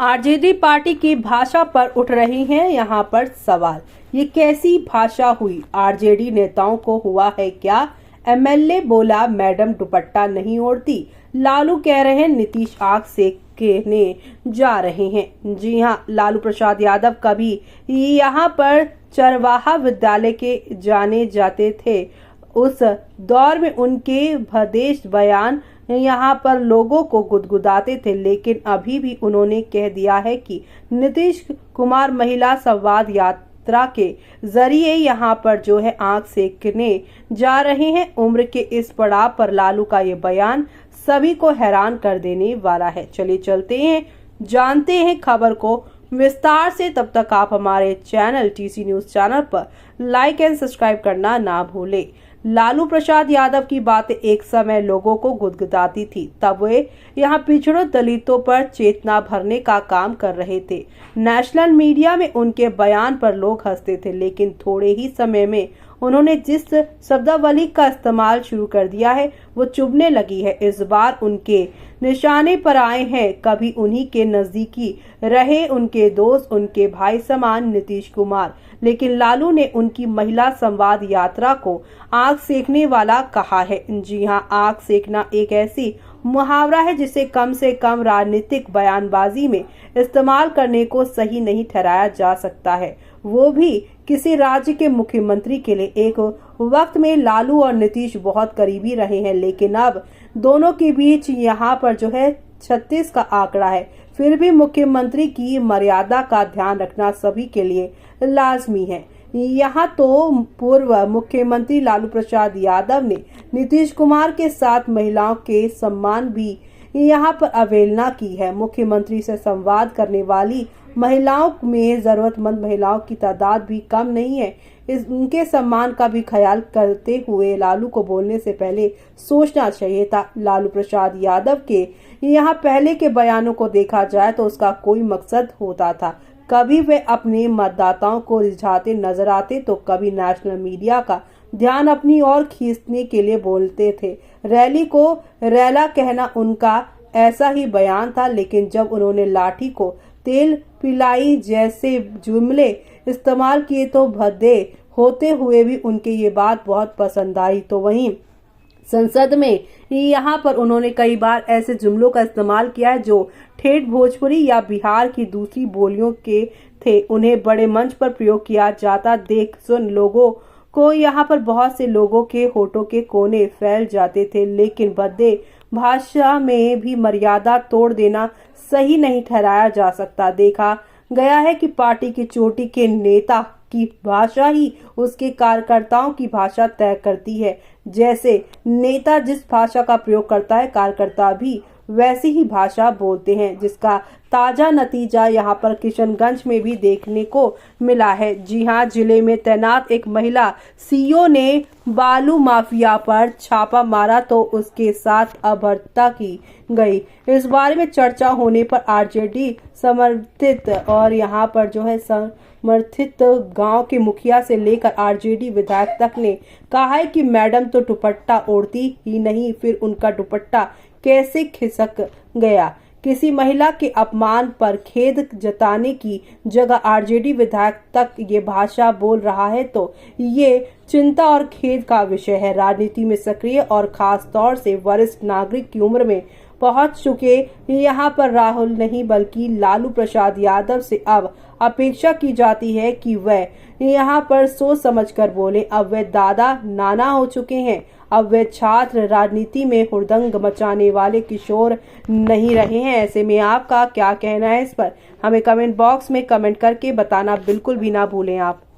RJD party की भाषा पर उठ रही हैं यहाँ पर सवाल। ये कैसी भाषा हुई? आरजेडी नेताओं को हुआ है क्या? एमएलए बोला मैडम दुपट्टा नहीं ओढ़ती। लालू कह रहे हैं नीतीश आग सेकने जा रहे हैं। जी हाँ, लालू प्रसाद यादव कभी यहाँ पर चरवाहा विद्यालय के जाने जाते थे। उस दौर में उनके भदेश बयान यहाँ पर लोगों को गुदगुदाते थे, लेकिन अभी भी उन्होंने कह दिया है कि नीतीश कुमार महिला संवाद यात्रा के जरिए यहाँ पर जो है आंख सेकने जा रहे हैं। उम्र के इस पड़ाव पर लालू का ये बयान सभी को हैरान कर देने वाला है। चलिए चलते हैं, जानते हैं खबर को विस्तार से। तब तक आप हमारे चैनल टीसी न्यूज चैनल पर लाइक एंड सब्सक्राइब करना ना भूलें। लालू प्रसाद यादव की बातें एक समय लोगों को गुदगुदाती थी, तब वे यहाँ पिछड़ों दलितों पर चेतना भरने का काम कर रहे थे। नेशनल मीडिया में उनके बयान पर लोग हंसते थे, लेकिन थोड़े ही समय में उन्होंने जिस शब्दावली का इस्तेमाल शुरू कर दिया है वो चुभने लगी है। इस बार उनके निशाने पर आए हैं कभी उन्हीं के नजदीकी रहे उनके दोस्त, उनके भाई समान नीतीश कुमार। लेकिन लालू ने उनकी महिला संवाद यात्रा को आग सेकने वाला कहा है। जी हाँ, आग सेकना एक ऐसी मुहावरा है जिसे कम से कम राजनीतिक बयानबाजी में इस्तेमाल करने को सही नहीं ठहराया जा सकता है, वो भी किसी राज्य के मुख्यमंत्री के लिए। एक वक्त में लालू और नीतीश बहुत करीबी रहे हैं, लेकिन अब दोनों के बीच यहाँ पर जो है 36 का आंकड़ा है। फिर भी मुख्यमंत्री की मर्यादा का ध्यान रखना सभी के लिए लाजमी है। यहाँ तो पूर्व मुख्यमंत्री लालू प्रसाद यादव ने नीतीश कुमार के साथ महिलाओं के सम्मान भी यहाँ पर अवहेलना की है। मुख्यमंत्री से संवाद करने वाली महिलाओं में जरूरतमंद महिलाओं की तादाद भी कम नहीं है। उनके सम्मान का भी ख्याल करते हुए लालू को बोलने से पहले सोचना चाहिए था। लालू प्रसाद यादव के यहाँ पहले के बयानों को देखा जाए तो उसका कोई मकसद होता था। कभी वे अपने मतदाताओं को रिझाते नजर आते तो कभी नेशनल मीडिया का ध्यान अपनी ओर खींचने के लिए बोलते थे। रैली को रैला कहना उनका ऐसा ही बयान था, लेकिन जब उन्होंने लाठी को तेल पिलाई जैसे जुमले इस्तेमाल किए तो भद्दे होते हुए भी उनके ये बात बहुत पसंद आई। तो वहीं संसद में यहाँ पर उन्होंने कई बार ऐसे जुमलों का इस्तेमाल किया है जो ठेठ भोजपुरी या बिहार की दूसरी बोलियों के थे। उन्हें बड़े मंच पर प्रयोग किया जाता देख सुन लोगों को यहाँ पर बहुत से लोगों के होठों के कोने फैल जाते थे, लेकिन भद्दे भाषा में भी मर्यादा तोड़ देना सही नहीं ठहराया जा सकता। देखा गया है कि पार्टी की चोटी के नेता की भाषा ही उसके कार्यकर्ताओं की भाषा तय करती है। जैसे नेता जिस भाषा का प्रयोग करता है, कार्यकर्ता भी वैसी ही भाषा बोलते हैं, जिसका ताजा नतीजा यहाँ पर किशनगंज में भी देखने को मिला है। जी हाँ, जिले में तैनात एक महिला सीईओ ने बालू माफिया पर छापा मारा तो उसके साथ अभद्रता की गई। इस बारे में चर्चा होने पर आरजेडी समर्थित और यहाँ पर जो है समर्थित गांव के मुखिया से लेकर आरजेडी विधायक तक ने कहा है कि मैडम तो दुपट्टा ओढ़ती ही नहीं, फिर उनका दुपट्टा कैसे खिसक गया। किसी महिला के अपमान पर खेद जताने की जगह आरजेडी विधायक तक ये भाषा बोल रहा है तो ये चिंता और खेद का विषय है। राजनीति में सक्रिय और खास तौर से वरिष्ठ नागरिक की उम्र में पहुंच चुके यहाँ पर राहुल नहीं बल्कि लालू प्रसाद यादव से अब अपेक्षा की जाती है कि वह यहाँ पर सोच समझकर बोले। अब वे दादा नाना हो चुके हैं, अब वे छात्र राजनीति में हुड़दंग मचाने वाले किशोर नहीं रहे हैं। ऐसे में आपका क्या कहना है इस पर? हमें कमेंट बॉक्स में कमेंट करके बताना बिल्कुल भी ना भूलें आप।